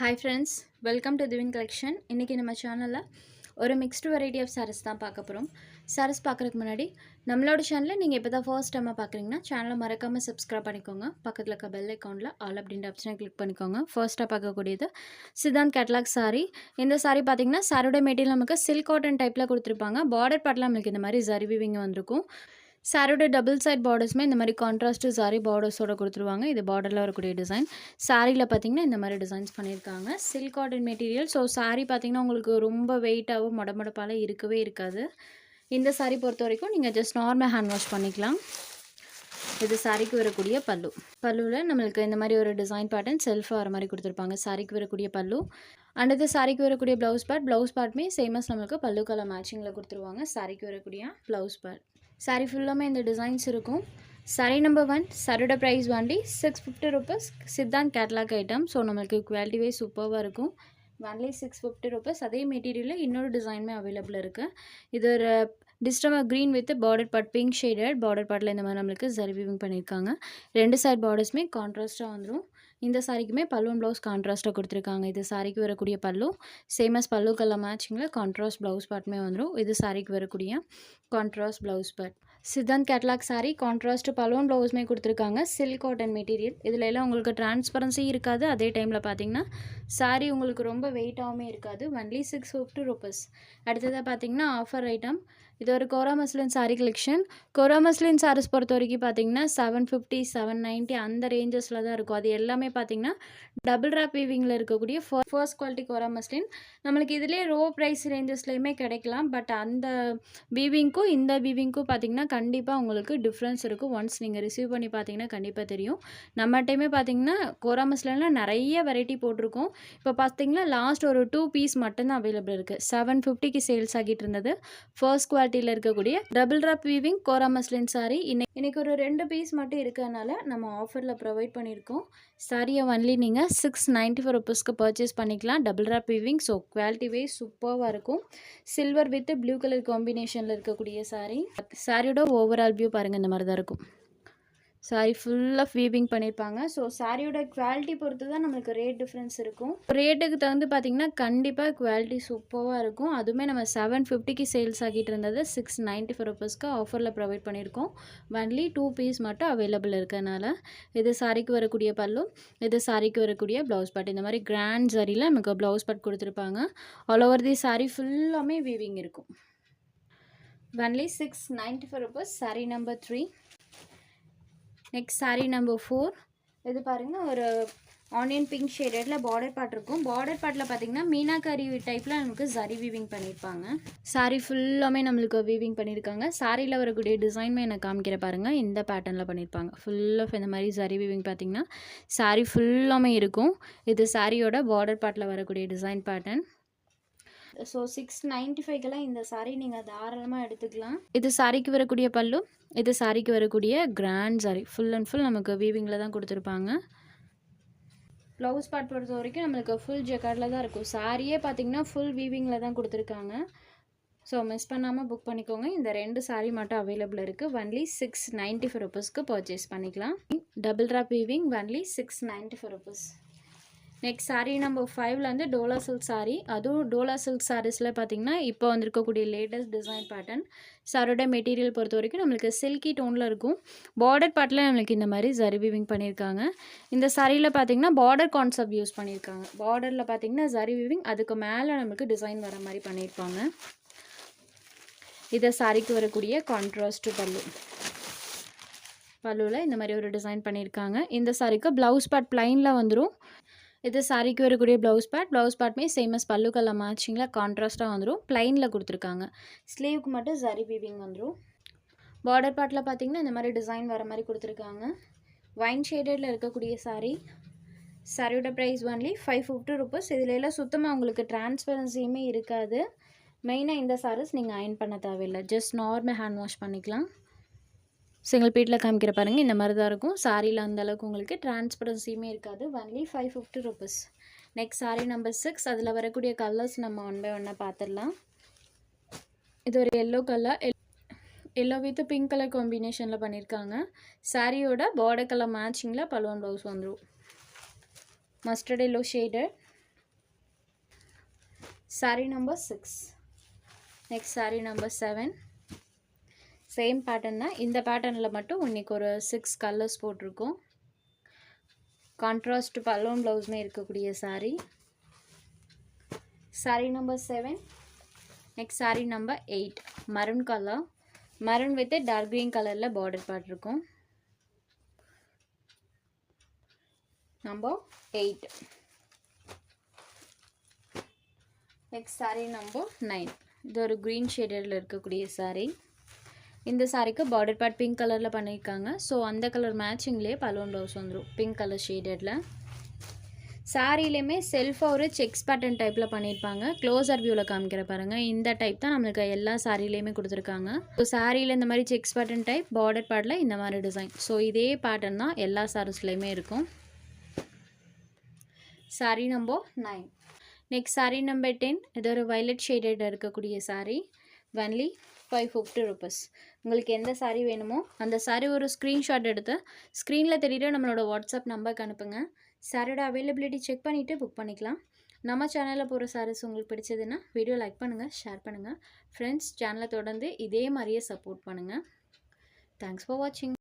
Hi friends, welcome to Divine Collection. இன்னைக்கு நம்ம சேனல்ல ஒரு மிக்ஸ்டு வெரைட்டி ஆஃப் sarees தான் பார்க்க போறோம். sarees பார்க்கறதுக்கு முன்னாடி நம்மளோட சேனலை நீங்க இப்பதான் ஃபர்ஸ்ட் டைமா பார்க்கறீங்கன்னா சேனலை மறக்காம subscribe பண்ணிக்கோங்க. பக்கத்துல இருக்க பெல் ஐகான்ல ஆல் அப்படின்ற ஆப்ஷனை கிளிக் பண்ணிக்கோங்க. ஃபர்ஸ்டா பார்க்கக்கூடியது சித்தாந்த் கேட்டலாக் saree. இந்த saree பாத்தீங்கன்னா சாரியோட மெட்டீரியல் நமக்கு சில்க் காட்டன் டைப்ல கொடுத்திருப்பாங்க. பார்டர் பார்ட்ல நமக்கு இந்த மாதிரி ஜரி வீவிங் வந்திருக்கும். சாரியோட டபுள் சைட் பார்டர்ஸுமே இந்த மாதிரி கான்ட்ராஸ்ட் சாரி பார்டர்ஸோட கொடுத்துருவாங்க. இது பார்டரில் வரக்கூடிய டிசைன். சாரியில் பார்த்தீங்கன்னா இந்த மாதிரி டிசைன்ஸ் பண்ணியிருக்காங்க. Silk cotton material. So sorry பார்த்தீங்கன்னா உங்களுக்கு ரொம்ப வெயிட்டாகவும் மொடமொடப்பால இருக்கவே இருக்காது. இந்த சாரி பொறுத்த வரைக்கும் நீங்கள் ஜஸ்ட் நார்மல் ஹேண்ட் வாஷ் பண்ணிக்கலாம். இது சாரிக்கு வரக்கூடிய பல்லு. பல்லுவில் நம்மளுக்கு இந்த மாதிரி ஒரு டிசைன் பேட்டர்ன் செல்ஃபாக வர மாதிரி கொடுத்துருப்பாங்க. சாரிக்கு வரக்கூடிய பல்லு. அடுத்து சாரிக்கு வரக்கூடிய ப்ளவுஸ் பார்ட்டுமே சேமஸ் நம்மளுக்கு பல்லு கலர் மேட்சிங்கில் கொடுத்துருவாங்க. சாரிக்கு வரக்கூடிய ப்ளவுஸ் பார்ட். சாரி ஃபுல்லாமே இந்த டிசைன்ஸ் இருக்கும். சாரி நம்பர் 1 சாரியோட price only 650 rupees. Siddhant catalogue item. So நம்மளுக்கு குவாலிட்டி வைஸ் சூப்பராக இருக்கும். Only 650 rupees. அதே மெட்டீரியலில் இன்னொரு டிசைனுமே அவைலபிள் இருக்குது. இது ஒரு டிஸ்டமர் green with border part pink shaded border பார்ட்டில் இந்த மாதிரி நம்மளுக்கு ஜரி வீவிங் பண்ணியிருக்காங்க. ரெண்டு சைட் பார்டர்ஸுமே கான்ட்ராஸ்ட்டாக வந்துடும். இந்த சாரிக்குமே பல்லு ப்ளவுஸ் கான்ட்ராஸ்ட்டாக கொடுத்துருக்காங்க. இது சாரிக்கு வரக்கூடிய பல்லு சேமஸ் பல்லு கலர் மேட்சிங்கில் கான்ட்ராஸ்ட் ப்ளவுஸ் பார்ட்டுமே வந்துடும். இது சாரிக்கு வரக்கூடிய contrast blouse part. Siddhant catalogue sari contrast balloon ப்ளவுஸுமே கொடுத்துருக்காங்க. Silk cotton material. இதில் எல்லாம் உங்களுக்கு டிரான்ஸ்பரன்சி இருக்காது. அதே டைமில் பார்த்தீங்கன்னா சாரி உங்களுக்கு ரொம்ப வெயிட்டாகவுமே இருக்காது. Only 650 rupees. அடுத்ததாக பார்த்தீங்கன்னா ஆஃபர் ஐட்டம். இது ஒரு கோரா மஸ்லின் சாரீ கலெக்ஷன். கோரா மஸ்லின் சாரீஸ் பொறுத்த வரைக்கும் பார்த்தீங்கன்னா 750 790 அந்த ரேஞ்சஸில் தான் இருக்கும். அது எல்லாமே பார்த்தீங்கன்னா டபுள் ரேப் வீவிங்கில் இருக்கக்கூடிய ஃபர்ஸ்ட் குவாலிட்டி கோரா மஸ்லின். நம்மளுக்கு இதிலே ரோ ப்ரைஸ் ரேஞ்சஸ்லையுமே கிடைக்கலாம். பட் அந்த வீவிங்க்கும் இந்த வீவிங்க்கும் பார்த்தீங்கன்னா கண்டிப்பாக உங்களுக்கு டிஃப்ரென்ஸ் இருக்கும். ஒன்ஸ் நீங்கள் ரிசீவ் பண்ணி பார்த்தீங்கன்னா கண்டிப்பாக தெரியும். நம்ம டைமே பார்த்தீங்கன்னா கோரா மஸ்லினில் நிறைய வெரைட்டி போட்டிருக்கோம். இப்போ பார்த்தீங்கன்னா லாஸ்ட் ஒரு 2 பீஸ் மட்டும்தான் அவைலபிள் இருக்குது. 750க்கு சேல்ஸ் ஆகிட்டு இருந்தது. ஃபர்ஸ்ட் குவாலிட்டியில் இருக்கக்கூடிய டபுள் ரேப் வீவிங் கோரா மஸ்லின் சாரி இன்னைக்கு ஒரு 2 பீஸ் மட்டும் இருக்கிறதுனால நம்ம ஆஃபரில் ப்ரொவைட் பண்ணியிருக்கோம். சாரியை ஒன்லி நீங்கள் 694 ருபீஸ்க்கு பர்ச்சேஸ் பண்ணிக்கலாம். Double wrap weaving. So quality wise சூப்பராக இருக்கும். சில்வர் வித் ப்ளூ கலர் காம்பினேஷனில் இருக்கக்கூடிய சாரி. சாரியோட ஓவரால் வியூ பாருங்கள் இந்த மாதிரி தான் இருக்கும். சாரி ஃபுல்லாக வீவிங் பண்ணியிருப்பாங்க. ஸோ சாரியோட குவாலிட்டி பொறுத்து தான் நம்மளுக்கு ரேட் டிஃப்ரென்ஸ் இருக்கும். ரேட்டுக்கு தகுந்து பார்த்தீங்கன்னா கண்டிப்பாக குவாலிட்டி சூப்பராக இருக்கும். அதுவுமே நம்ம 750க்கு சேல்ஸ் ஆகிட்டு இருந்தது 694 ருபீஸ்க்கு ஆஃபரில் ப்ரொவைட் பண்ணியிருக்கோம். ஒன்லி 2 பீஸ் மட்டும் அவைலபிள் இருக்கிறதுனால. இது சாரிக்கு வரக்கூடிய பல்லு. இது சாரிக்கு வரக்கூடிய ப்ளவுஸ் பார்ட். இந்த மாதிரி கிராண்ட் சாரியில் நமக்கு ப்ளவுஸ் பார்ட் கொடுத்துருப்பாங்க. ஆல் ஓவர் தி சாரி ஃபுல்லாமே வீவிங் இருக்கும். Only 694 rupees. Sorry number 3. Next sari number 4. இது பாருங்கள் ஒரு ஆனியன் பிங்க் ஷேடடில் பார்டர் பார்ட் இருக்கும். பார்டர் பார்ட்டில் பார்த்தீங்கன்னா மீனாக்கரி டைப்பில் நமக்கு ஜரி வீவிங் பண்ணியிருப்பாங்க. சாரீ ஃபுல்லாமே நம்மளுக்கு வீவிங் பண்ணியிருக்காங்க. சாரியில் வரக்கூடிய டிசைனுமே எனக்கு காமிக்கிற பாருங்கள். இந்த பேட்டர்னில் பண்ணியிருப்பாங்க. ஃபுல் ஆஃப் இந்த மாதிரி ஜரி வீவிங் பார்த்தீங்கன்னா சாரீ ஃபுல்லாமே இருக்கும். இது சாரியோட பார்டர் பார்ட்டில் வரக்கூடிய டிசைன் பேட்டர்ன். ஸோ 695க்கெல்லாம் இந்த சாரீ நீங்கள் தாராளமாக எடுத்துக்கலாம். இது சாரிக்கு வரக்கூடிய பல்லு. இது சாரிக்கு வரக்கூடிய grand sari. Full and full நமக்கு வீவிங்கில் தான் கொடுத்துருப்பாங்க. ப்ளவுஸ் பார்ட் பொறுத்த வரைக்கும் நம்மளுக்கு ஃபுல் ஜெக்கார்டில் தான் இருக்கும். சாரியே பார்த்தீங்கன்னா ஃபுல் வீவிங்கில் தான் கொடுத்துருக்காங்க. ஸோ மிஸ் பண்ணாமல் புக் பண்ணிக்கோங்க. இந்த 2 சாரீ மட்டும் அவைலபிள் இருக்குது. ஒன்லி 695 ருபீஸ்க்கு பர்ச்சேஸ் பண்ணிக்கலாம். Double wrap weaving only 695 rupees. Next sari number 5ல் வந்து டோலா சில்க் சாரீ. அதுவும் டோலா சில்க் சாரீஸில் பார்த்தீங்கன்னா இப்போ வந்திருக்கக்கூடிய லேட்டஸ்ட் டிசைன் பேட்டர்ன். சாரோட மெட்டீரியல் பொறுத்த வரைக்கும் நம்மளுக்கு சில்கி டோனில் இருக்கும். பார்டர் பார்ட்டில் நம்மளுக்கு இந்த மாதிரி ஜரி வீவிங் பண்ணியிருக்காங்க. இந்த சாரியில் பார்த்தீங்கன்னா பார்டர் கான்செப்ட் யூஸ் பண்ணியிருக்காங்க. பார்டரில் பார்த்தீங்கன்னா ஜரி வீவிங், அதுக்கு மேலே நம்மளுக்கு டிசைன் வர மாதிரி பண்ணியிருப்பாங்க. இதை சாரிக்கு வரக்கூடிய கான்ட்ராஸ்ட் பல்லு. பல்லுவில் இந்த மாதிரி ஒரு டிசைன் பண்ணியிருக்காங்க. இந்த சாரிக்கு ப்ளவுஸ் பார்ட் ப்ளைனில் வந்துடும். இது சாரிக்கு வரக்கூடிய ப்ளவுஸ் பார்ட்மே சேமஸ் பல்லு கலர் மேட்சிங்கில் கான்ட்ராஸ்ட்டாக வந்துடும். ப்ளைனில் கொடுத்துருக்காங்க. ஸ்லீவுக்கு மட்டும் ஜரி வீவிங் வந்துடும். பார்டர் பார்ட்டில் பார்த்தீங்கன்னா இந்த மாதிரி டிசைன் வர மாதிரி கொடுத்துருக்காங்க. வைன் ஷேடடில் இருக்கக்கூடிய சாரீ. சாரியோட ப்ரைஸ் ஒன்லி 550 ருபீஸ். இதில் எல்லாம் சுத்தமாக உங்களுக்கு டிரான்ஸ்பரன்சியுமே இருக்காது. மெயினாக இந்த சாரீஸ் நீங்கள் அயர்ன் பண்ண தேவையில்லை. ஜஸ்ட் நார்மல் ஹேண்ட் வாஷ் பண்ணிக்கலாம். சிங்கிள் பீட்டில் காமிக்கிற பாருங்கள் இந்த மாதிரி தான் இருக்கும். சாரியில் அந்தளவுக்கு உங்களுக்கு டிரான்ஸ்பரன்சியுமே இருக்காது. Only 550 rupees. Next sari number 6. அதில் வரக்கூடிய கலர்ஸ் நம்ம ஒன் பை ஒன்னாக பார்த்துடலாம். இது ஒரு yellow colour. Yellow with pink colour காம்பினேஷனில் பண்ணியிருக்காங்க. சாரியோட பார்டர் கலர் மேட்சிங்கில் பலூன் ப்ளவுஸ் வந்துடும். Mustard yellow shaded. saree number 6. Next saree number 7. Same pattern தான். இந்த பேட்டர்னில் மட்டும் இன்னைக்கு ஒரு 6 கலர்ஸ் போட்டிருக்கோம். கான்ட்ராஸ்ட் பலூன் ப்ளவுஸுமே இருக்கக்கூடிய saree. saree number 7. Next saree number 8. maroon color. maroon with a dark green கலரில் border part இருக்கும். number 8. Next saree number 9. இது ஒரு green ஷேடரில் இருக்கக்கூடிய saree. இந்த சாரிக்கு பார்டர் பார்ட் பிங்க் கலரில் பண்ணியிருக்காங்க. ஸோ அந்த கலர் மேட்சிங்லேயே பலூன் ப்ளவுஸ் வந்துடும் பிங்க் கலர் ஷேடடில். சாரிலையுமே செல்ஃபாக ஒரு செக்ஸ் பேட்டர்ன் டைப்பில் பண்ணியிருப்பாங்க. க்ளோஸர் வியூவில் காமிக்கிற பாருங்கள். இந்த டைப் தான் நம்மளுக்கு எல்லா சாரிலையுமே கொடுத்துருக்காங்க. ஸோ சாரியில் இந்த மாதிரி செக்ஸ் பேட்டர்ன் டைப், பார்டர் பார்ட்டில் இந்த மாதிரி டிசைன். ஸோ இதே பேட்டர்ன் தான் எல்லா சாரீஸ்லையுமே இருக்கும். Sari number 9. Next sari number 10. இது ஒரு வயலட் ஷேடட் இருக்கக்கூடிய சாரீ. Only 550 rupees. உங்களுக்கு எந்த சாரீ வேணுமோ அந்த சாரீ ஒரு ஸ்க்ரீன்ஷாட் எடுத்து ஸ்க்ரீனில் தெரியுற நம்மளோட வாட்ஸ்அப் நம்பருக்கு அனுப்புங்க. சாரியோட அவைலபிலிட்டி செக் பண்ணிவிட்டு புக் பண்ணிக்கலாம். நம்ம சேனலில் போகிற சாரீஸ் உங்களுக்கு பிடிச்சதுன்னா வீடியோ லைக் பண்ணுங்கள், ஷேர் பண்ணுங்கள். ஃப்ரெண்ட்ஸ், சேனலை தொடர்ந்து இதே மாதிரியே சப்போர்ட் பண்ணுங்கள். தேங்க்ஸ் ஃபார் வாட்சிங்.